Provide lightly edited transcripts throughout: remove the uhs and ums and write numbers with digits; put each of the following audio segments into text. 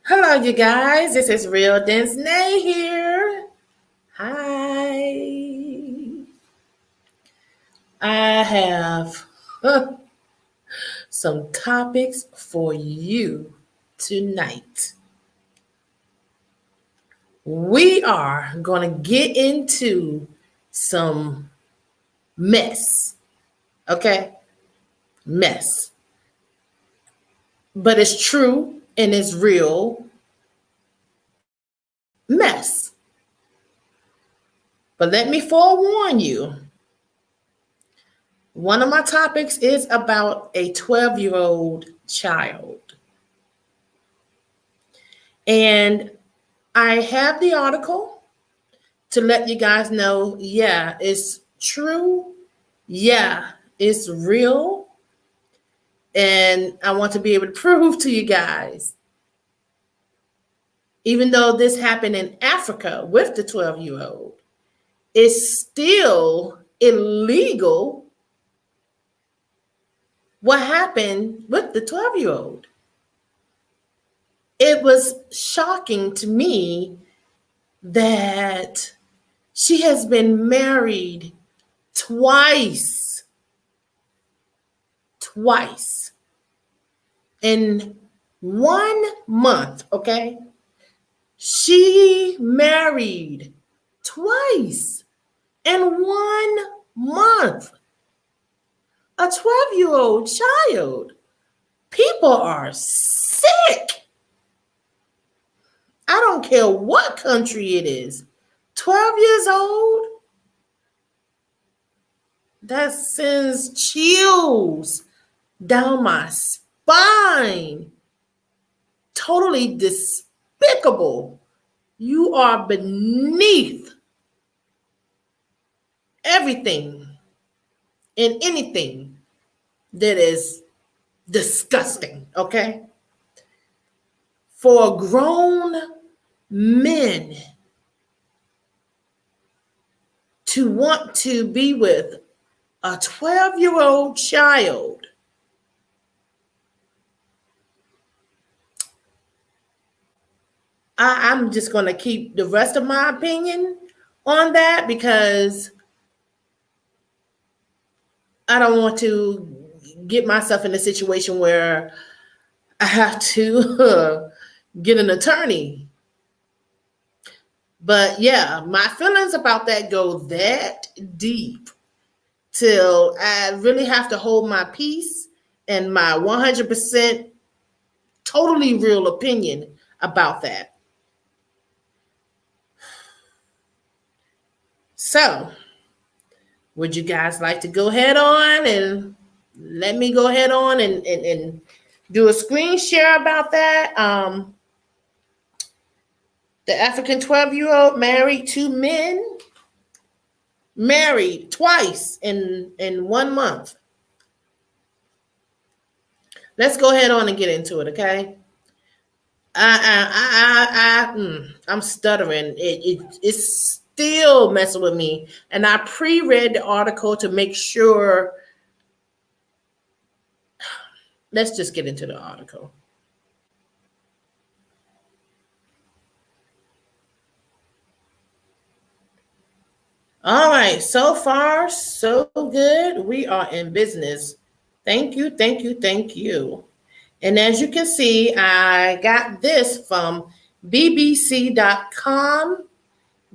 Hello, you guys. This is Real Dence here. Hi. I have some topics for you tonight. We are going to get into some mess. Okay? Mess. But it's true and it's real mess. But let me forewarn you. One of my topics is about a 12-year-old child. And I have the article to let you guys know, yeah, it's true. Yeah, it's real. And I want to be able to prove to you guys, even though this happened in Africa with the 12-year-old, it's still illegal what happened with the 12-year-old. It was shocking to me that she has been married twice in 1 month. Okay, she married twice in 1 month, a 12-year-old child. People are sick. I don't care what country it is. 12 years old, that sends chills down my spine. Totally despicable. You are beneath everything and anything that is disgusting, okay? For grown men to want to be with a 12-year-old child, I'm just going to keep the rest of my opinion on that because I don't want to get myself in a situation where I have to get an attorney. But yeah, my feelings about that go that deep till I really have to hold my peace and my 100% totally real opinion about that. So, would you guys like to go ahead on and let me go ahead on and do a screen share about that? The African 12-year-old married two men, married twice in 1 month. Let's go ahead on and get into it, okay? I'm stuttering. It's still messing with me, and I pre-read the article to make sure. Let's just get into the article. All right, so far so good. We are in business. Thank you, thank you, thank you. And as you can see, I got this from BBC.com,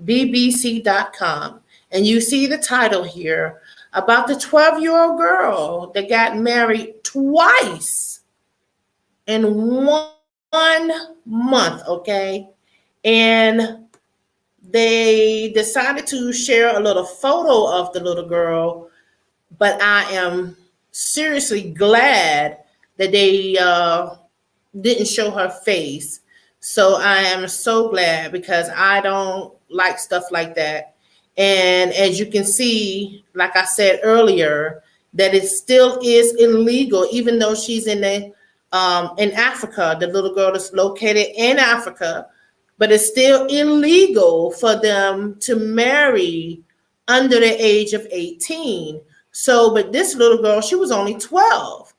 BBC.com. And you see the title here about the 12-year-old girl that got married twice in 1 month, okay? And they decided to share a little photo of the little girl, but I am seriously glad that they didn't show her face. So I am so glad because I don't like stuff like that. And as you can see, like I said earlier, that it still is illegal, even though she's in Africa. The little girl is located in Africa, but it's still illegal for them to marry under the age of 18. So, but this little girl, she was only 12.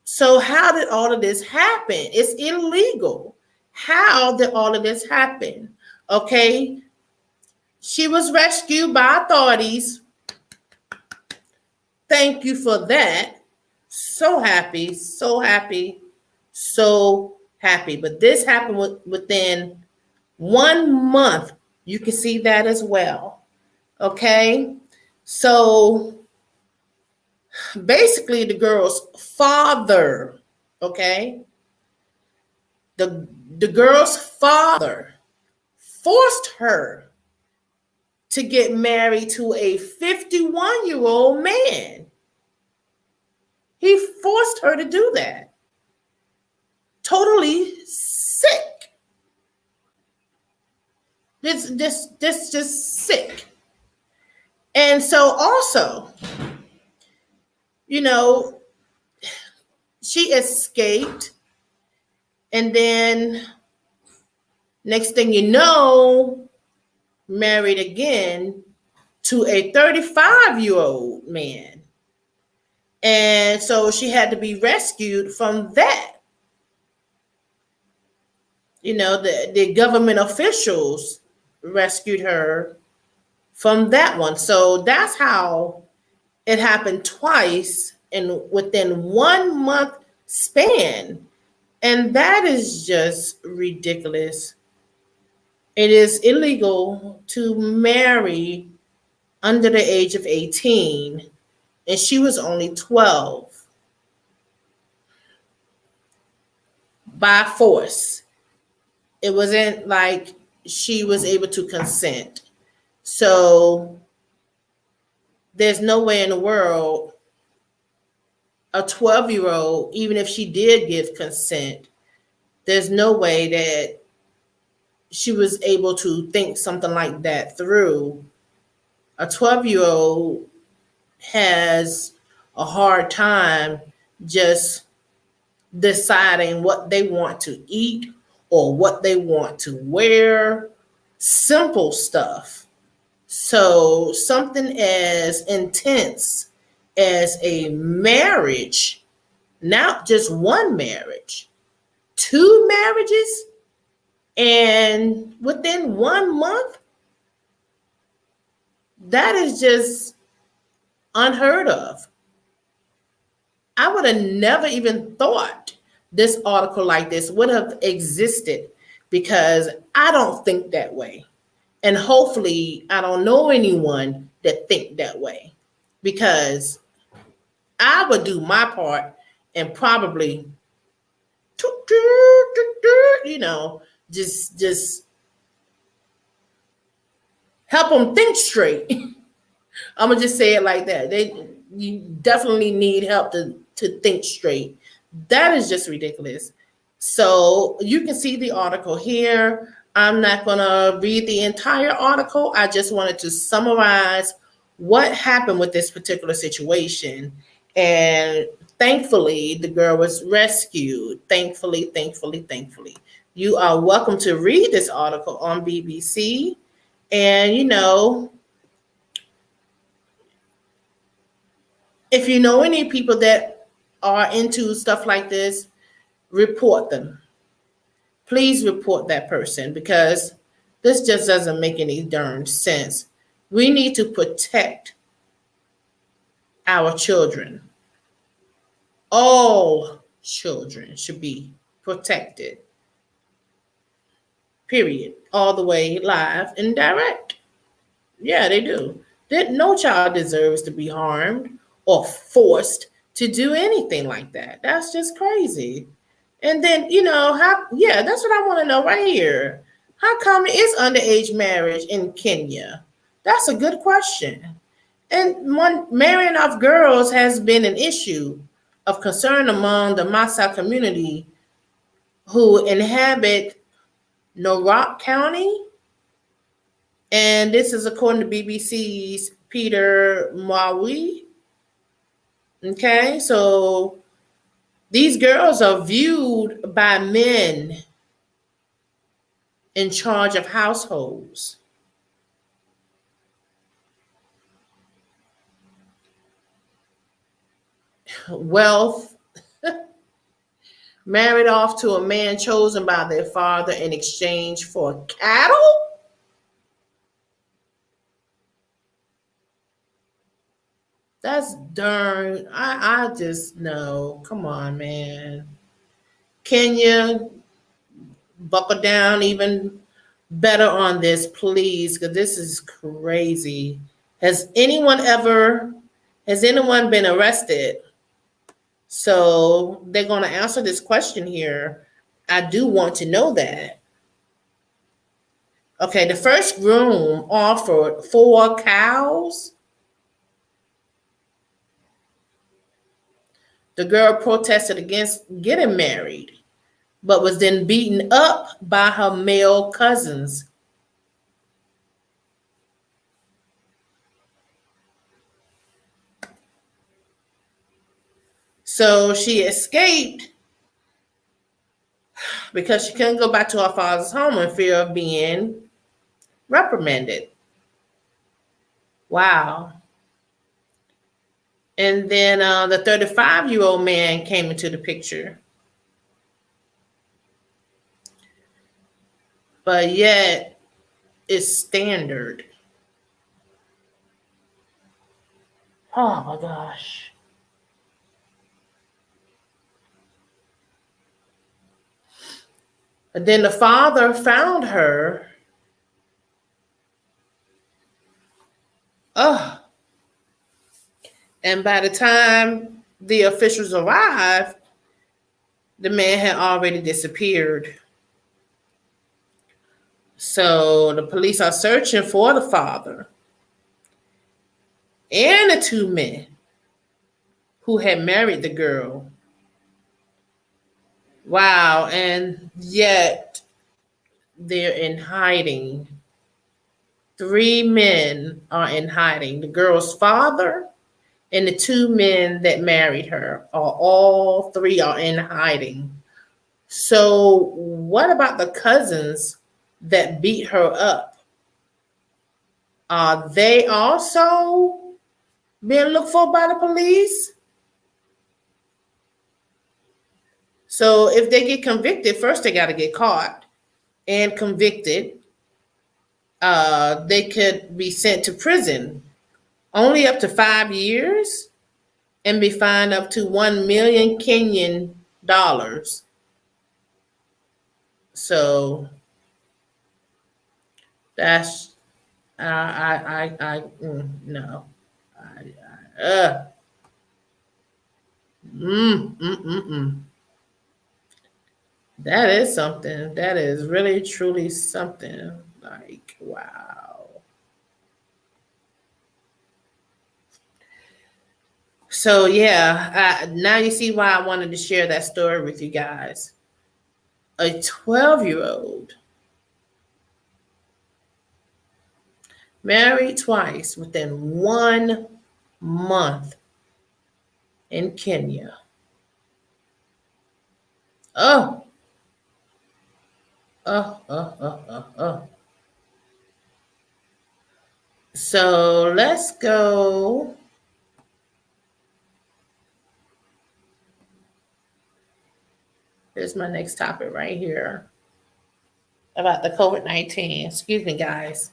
So how did all of this happen? It's illegal. How did all of this happen? Okay, she was rescued by authorities. Thank you for that. So happy, so happy, so happy. But this happened within 1 month. You can see that as well. Okay, so basically, the girl's father, okay, the the girl's father forced her to get married to a 51-year-old man. He forced her to do that. Totally sick. This just sick. And so also, you know, she escaped, and then next thing you know, married again to a 35-year-old man. And so she had to be rescued from that. The government officials rescued her from that one. So that's how it happened twice in within 1 month span. And that is just ridiculous. It is illegal to marry under the age of 18, and she was only 12 by force. It wasn't like she was able to consent. So there's no way in the world a 12-year-old, even if she did give consent, there's no way that she was able to think something like that through. A 12-year-old has a hard time just deciding what they want to eat or what they want to wear. Simple stuff. So something as intense as a marriage, not just one marriage, two marriages, and within 1 month, that is just unheard of. I would have never even thought this article like this would have existed, because I don't think that way. And hopefully I don't know anyone that think that way, because I would do my part and probably, you know, just help them think straight. I'm gonna just say it like that. You definitely need help to think straight. That is just ridiculous. So you can see the article here. I'm not gonna read the entire article. I just wanted to summarize what happened with this particular situation. And thankfully, the girl was rescued. Thankfully, thankfully, thankfully. You are welcome to read this article on BBC. And if you know any people that are into stuff like this, report them. Please report that person, because this just doesn't make any darn sense. We need to protect our children. All children should be protected. Period. All the way live and direct. Yeah, they do. That no child deserves to be harmed or forced to do anything like that. That's just crazy. And then, how, yeah, that's what I want to know right here. How common is underage marriage in Kenya? That's a good question. And marrying off girls has been an issue of concern among the Maasai community who inhabit Narok County. And this is according to BBC's Peter Maui. Okay, so these girls are viewed by men in charge of households. Wealth, Married off to a man chosen by their father in exchange for cattle? That's darn. I just know. Come on, man. Kenya, buckle down even better on this, please, because this is crazy. Has anyone ever, has anyone been arrested? So they're going to answer this question here. I do want to know that. Okay, the first groom offered 4 cows. The girl protested against getting married, but was then beaten up by her male cousins. So she escaped because she couldn't go back to her father's home in fear of being reprimanded. Wow. And then the 35-year-old man came into the picture. But yet, it's standard. Oh my gosh. And then the father found her. Oh. And by the time the officials arrived, the man had already disappeared. So the police are searching for the father and the 2 men who had married the girl. Wow. And yet they're in hiding. 3 men are in hiding. The girl's father and the 2 men that married her are all 3 are in hiding. So what about the cousins that beat her up? Are they also being looked for by the police? So if they get convicted, first they got to get caught and convicted. They could be sent to prison, only up to 5 years, and be fined up to 1 million Kenyan dollars. So that's no. I, mm, mm, mm, mm. That is something. That is really, truly something. Like, wow. So, yeah, now you see why I wanted to share that story with you guys. A 12-year-old married twice within 1 month in Kenya. Oh, oh. So let's go. Here's my next topic right here about the COVID-19. Excuse me, guys.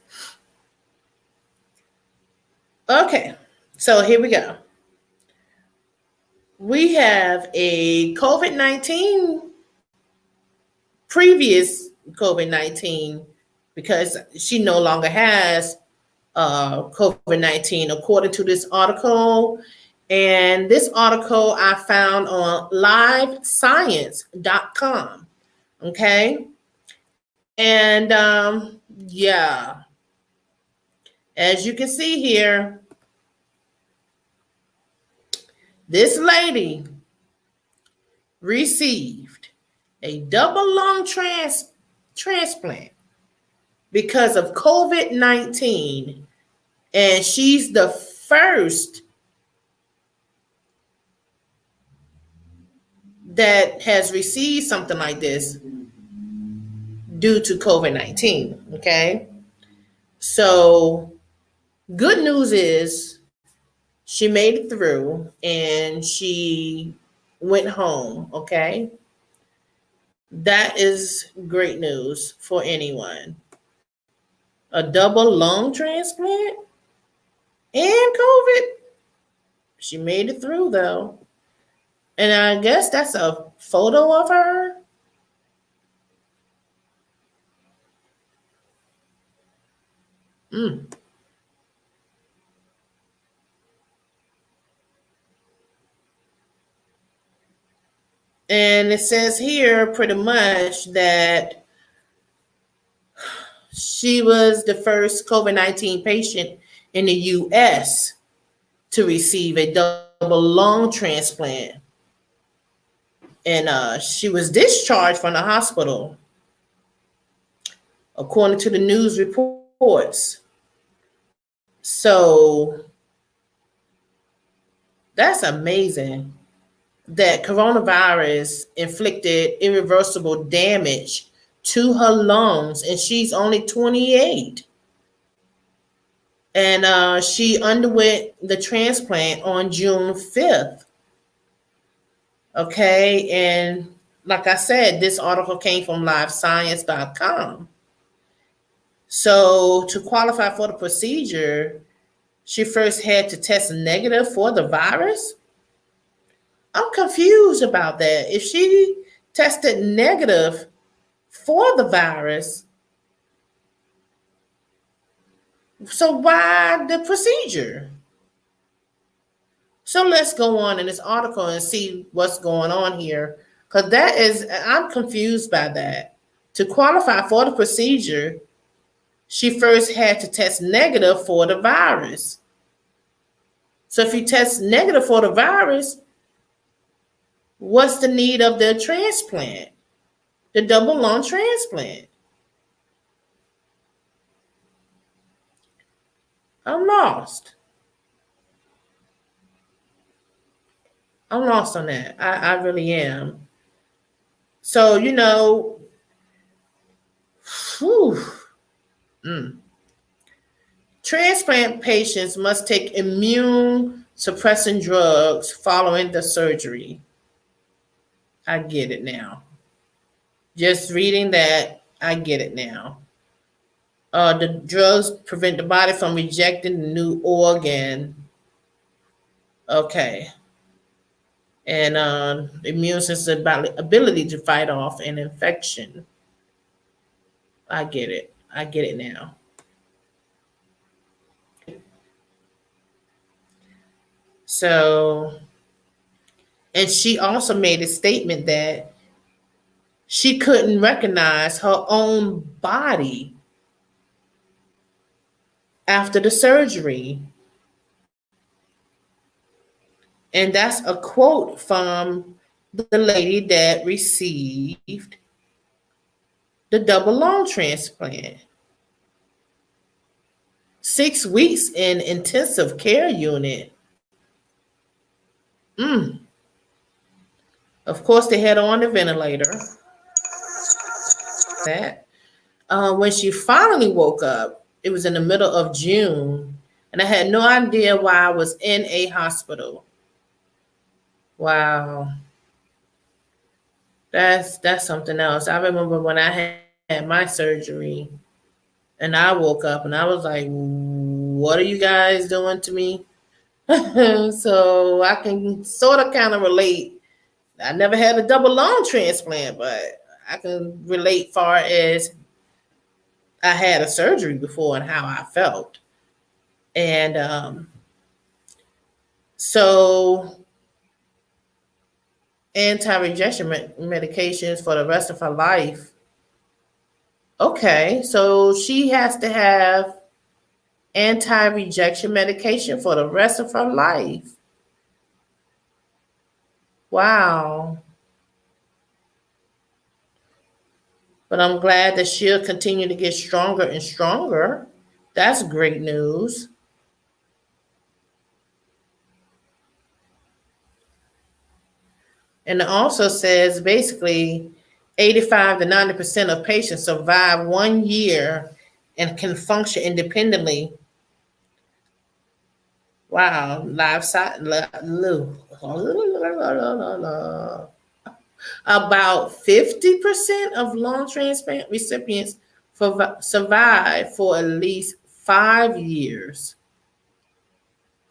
Okay, so here we go. We have a COVID-19, previous COVID-19, because she no longer has COVID-19, according to this article. And this article I found on livescience.com. Okay. And yeah, as you can see here, this lady received a double lung transplant because of COVID-19. And she's the first that has received something like this due to COVID-19. Okay. So, good news is she made it through and she went home. Okay. That is great news for anyone. A double lung transplant and COVID. She made it through though. And I guess that's a photo of her. Mm. And it says here pretty much that she was the first COVID 19 patient in the US to receive a double lung transplant. And she was discharged from the hospital, according to the news reports. So that's amazing that coronavirus inflicted irreversible damage to her lungs, and she's only 28. And she underwent the transplant on June 5th. Okay. And like I said, this article came from livescience.com. So to qualify for the procedure, she first had to test negative for the virus. I'm confused about that. If she tested negative for the virus, so why the procedure? So let's go on in this article and see what's going on here. Because I'm confused by that. To qualify for the procedure, she first had to test negative for the virus. So if you test negative for the virus, what's the need of the transplant? The double lung transplant? I'm lost. I'm lost on that. I really am. So, whew, mm. Transplant patients must take immune suppressant drugs following the surgery. I get it now. Just reading that, I get it now. The drugs prevent the body from rejecting the new organ. Okay. And the immune system ability to fight off an infection. I get it. I get it now. So, and she also made a statement that she couldn't recognize her own body after the surgery. And that's a quote from the lady that received the double lung transplant. 6 weeks in intensive care unit. Mm. Of course, they had her on the ventilator. That when she finally woke up, it was in the middle of June, and I had no idea why I was in a hospital. Wow, that's something else. I remember when I had my surgery, and I woke up, and I was like, "What are you guys doing to me?" So I can sort of kind of relate. I never had a double lung transplant, but I can relate far as I had a surgery before and how I felt. And so anti-rejection medications for the rest of her life. Okay, so she has to have anti-rejection medication for the rest of her life. Wow. But I'm glad that she'll continue to get stronger and stronger. That's great news. And it also says basically 85 to 90% of patients survive 1 year and can function independently. Wow, About 50% of lung transplant recipients survive for at least 5 years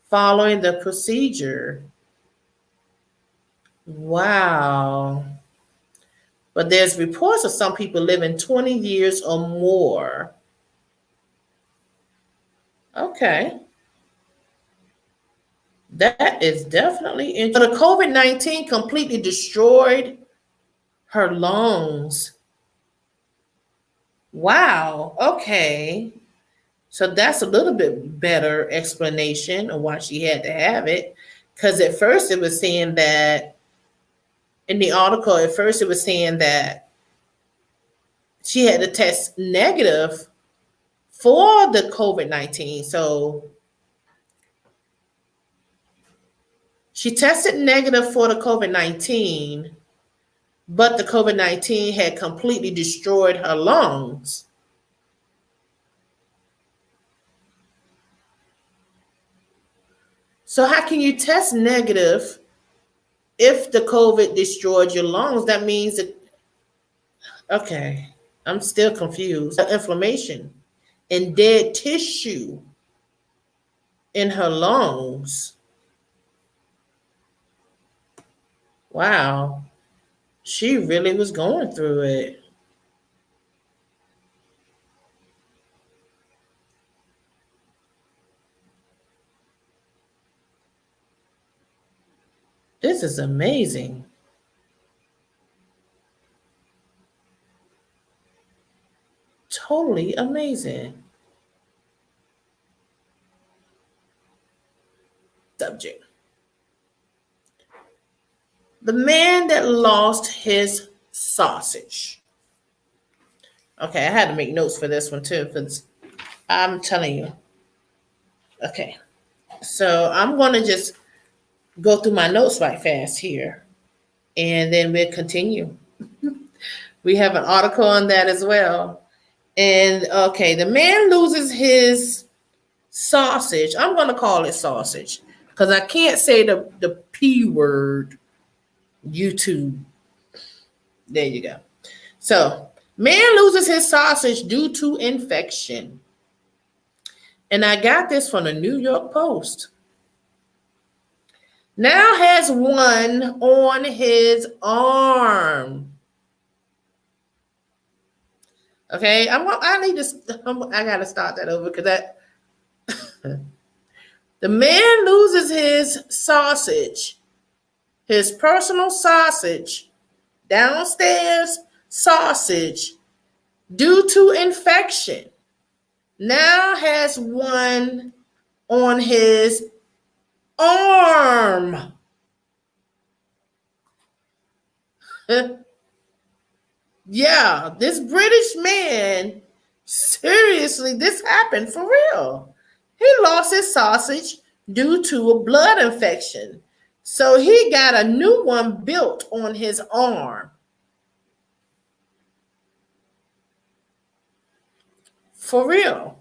following the procedure. Wow. But there's reports of some people living 20 years or more. Okay. That is definitely interesting. The COVID-19 completely destroyed her lungs. Wow. Okay. So that's a little bit better explanation of why she had to have it. Because at first it was saying that, in the article, at first it was saying that she had to test negative for the COVID-19. So she tested negative for the COVID-19, but the COVID-19 had completely destroyed her lungs. So how can you test negative if the COVID destroyed your lungs? That means that, okay, I'm still confused. Inflammation and dead tissue in her lungs. Wow. She really was going through it. This is amazing. Totally amazing. Subject. The man that lost his sausage. Okay, I had to make notes for this one too, because I'm telling you. Okay, so I'm going to just go through my notes right fast here, and then we'll continue. We have an article on that as well. And okay, the man loses his sausage. I'm going to call it sausage because I can't say the P word, YouTube. There you go. So, man loses his sausage due to infection. And I got this from the New York Post. Now has one on his arm. Okay, I gotta start that over because that the man loses his sausage, his personal sausage, downstairs sausage, due to infection. Now has one on his arm. Yeah, this British man, seriously, this happened for real. He lost his sausage due to a blood infection. So he got a new one built on his arm. For real.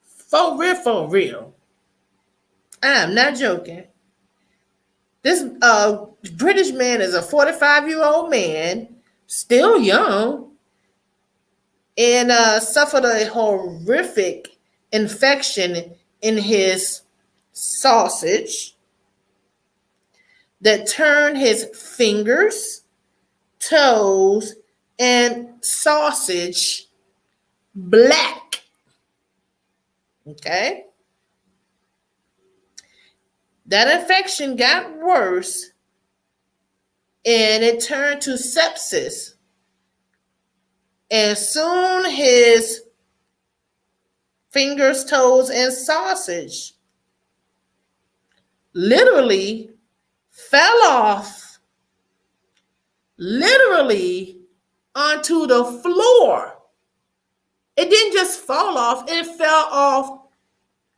For real, for real. I'm not joking. This British man is a 45-year-old man, still young, and suffered a horrific infection in his sausage that turned his fingers, toes, and sausage black. Okay? That infection got worse and it turned to sepsis. And soon his fingers, toes, and sausage literally fell off, literally onto the floor. It didn't just fall off, it fell off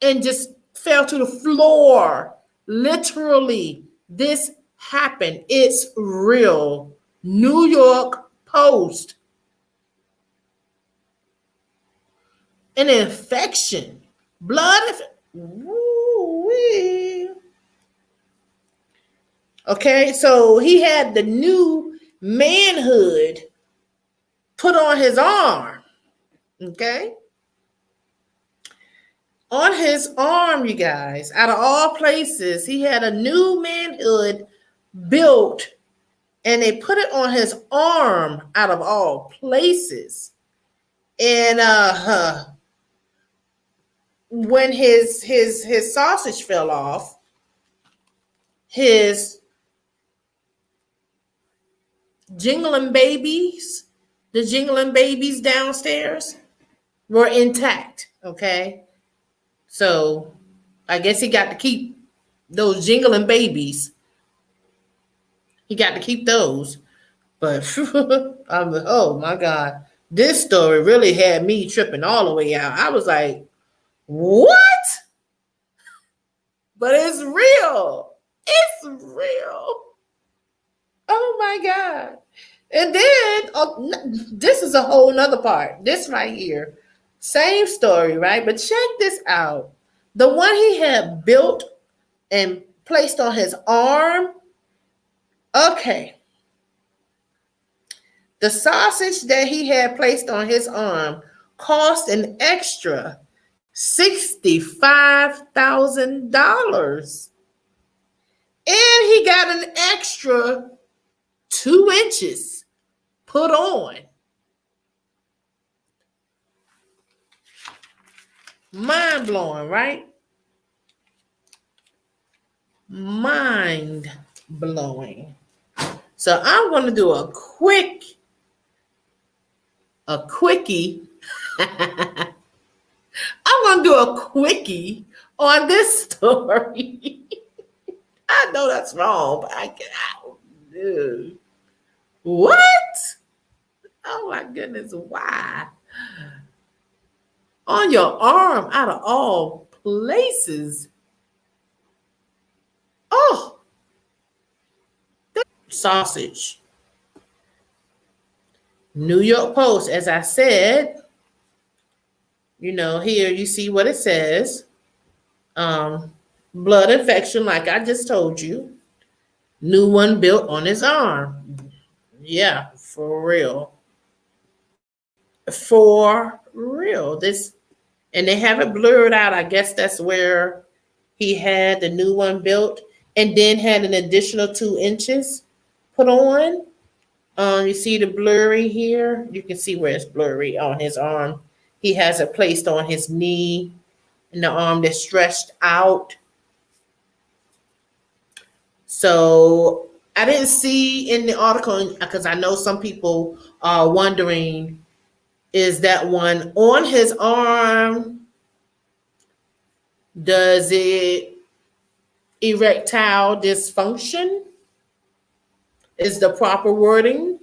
and just fell to the floor. Literally, this happened. It's real. New York Post. An infection. Blood. Woo-wee. Okay, so he had the new manhood put on his arm. Okay? On his arm, you guys, out of all places, he had a new manhood built and they put it on his arm out of all places. And when his sausage fell off, his jingling babies, the jingling babies downstairs were intact. Okay. So I guess he got to keep those jingling babies. He got to keep those. But oh my God, this story really had me tripping all the way out. I was like, what? But it's real. It's real. Oh my God. And then this is a whole nother part. This right here. Same story, right? But check this out. The one he had built and placed on his arm. Okay. The sausage that he had placed on his arm cost an extra $65,000. And he got an extra 2 inches put on. Mind blowing, right? Mind blowing. So I'm going to do a quickie. I'm going to do a quickie on this story. I know that's wrong, but I can't. What? Oh my goodness, why? On your arm, out of all places. Oh, sausage. New York Post, as I said, here you see what it says. Blood infection, like I just told you. New one built on his arm. Yeah, for real. For real. And they have it blurred out. I guess that's where he had the new one built and then had an additional 2 inches put on. You see the blurry here? You can see where it's blurry on his arm. He has it placed on his knee and the arm that's stretched out. So I didn't see in the article, because I know some people are wondering, is that one on his arm? Does it erectile dysfunction? Is the proper wording?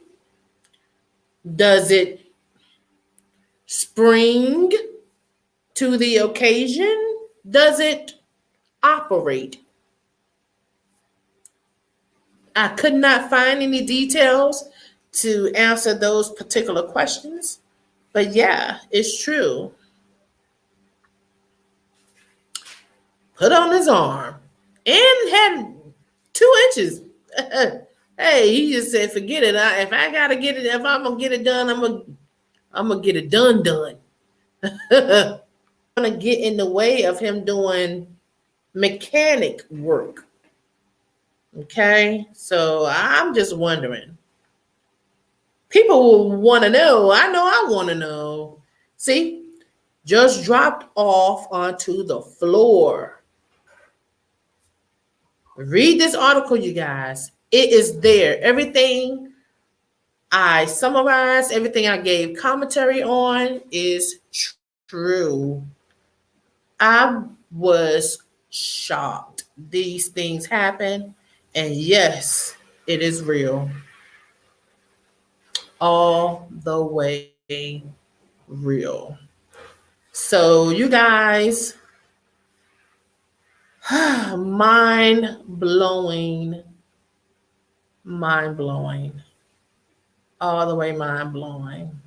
Does it spring to the occasion? Does it operate? I could not find any details to answer those particular questions, but yeah, it's true. Put on his arm and had 2 inches. Hey, he just said, forget it. If I gotta get it, if I'm gonna get it done, I'm gonna get it done. Gonna get in the way of him doing mechanic work. Okay, so I'm just wondering. People will want to know. I know I want to know. See, just dropped off onto the floor. Read this article, you guys. It is there. Everything I summarized, everything I gave commentary on is true. I was shocked. These things happen. And yes, it is real. All the way real. So, you guys, mind blowing. All the way mind blowing.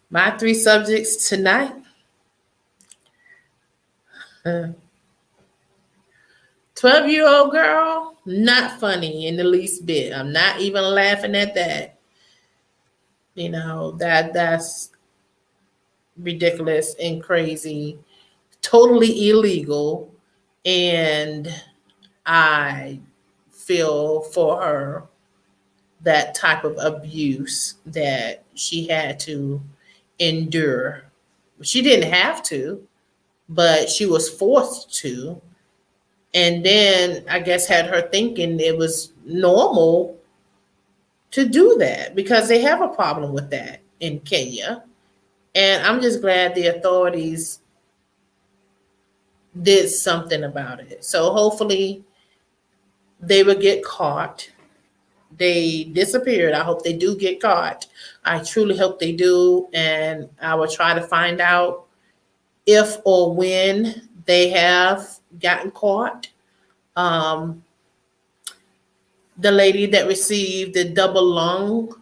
My 3 subjects tonight. 12-year-old girl Not funny in the least bit. I'm not even laughing at that. That's ridiculous and crazy, totally illegal, and I feel for her that type of abuse that she had to endure. She didn't have to, but she was forced to. And then I guess had her thinking it was normal to do that because they have a problem with that in Kenya. And I'm just glad the authorities did something about it. So hopefully they will get caught. They disappeared. I hope they do get caught. I truly hope they do. And I will try to find out if or when they have gotten caught. Um, the lady that received the double lung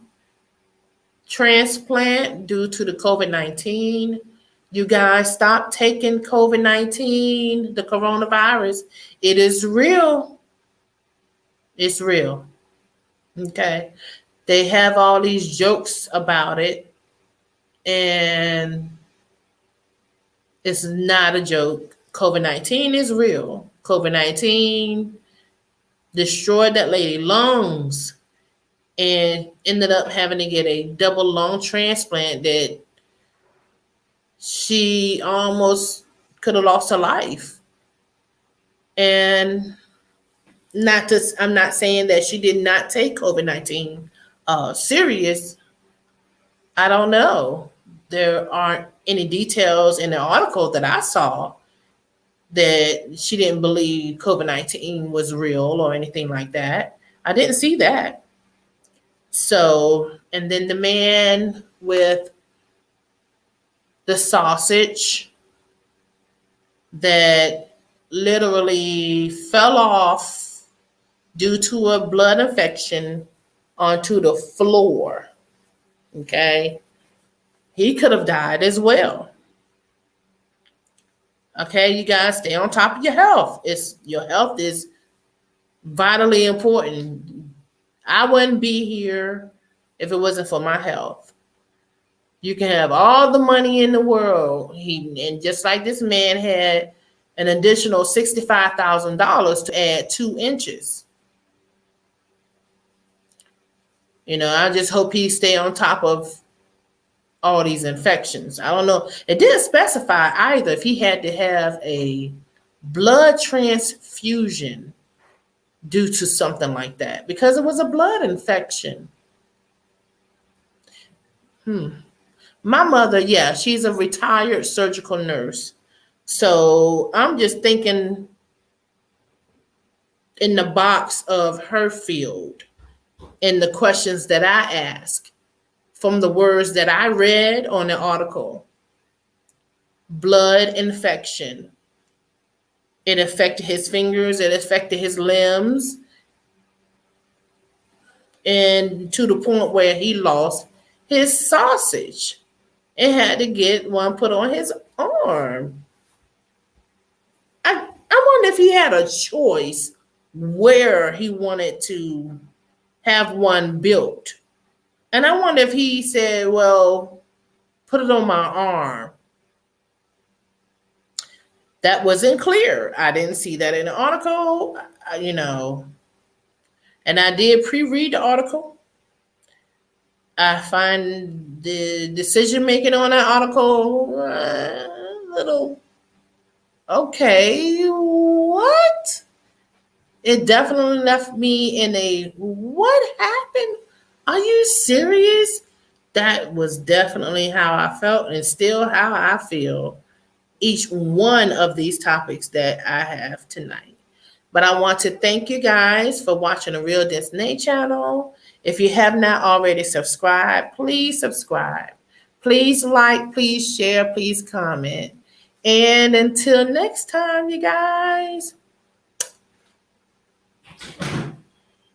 transplant due to the COVID-19. You guys stop taking COVID-19, the coronavirus. It is real. It's real. Okay. They have all these jokes about it, and it's not a joke. COVID-19 is real. COVID-19 destroyed that lady lungs and ended up having to get a double lung transplant that she almost could have lost her life. And I'm not saying that she did not take COVID-19 serious. I don't know. There aren't any details in the article that I saw that she didn't believe COVID-19 was real or anything like that. I didn't see that. So, and then the man with the sausage that literally fell off due to a blood infection onto the floor. Okay. He could have died as well. Okay, you guys stay on top of your health. Your health is vitally important. I wouldn't be here if it wasn't for my health. You can have all the money in the world. And just like this man had an additional $65,000 to add 2 inches. I just hope he stay on top of all these infections. I don't know. It didn't specify either if he had to have a blood transfusion due to something like that because it was a blood infection. My mother, yeah, she's a retired surgical nurse. So I'm just thinking in the box of her field and the questions that I ask from the words that I read on the article. Blood infection. It affected his fingers, it affected his limbs, and to the point where he lost his sausage and had to get one put on his arm. I wonder if he had a choice where he wanted to have one built. And I wonder if he said, well, put it on my arm. That wasn't clear. I didn't see that in the article, And I did pre-read the article. I find the decision making on that article a little okay. What? It definitely left me in a what happened? Are you serious? That was definitely how I felt and still how I feel each one of these topics that I have tonight. But I want to thank you guys for watching the Real Dence channel. If you have not already subscribed, please subscribe. Please like, please share, please comment. And until next time, you guys.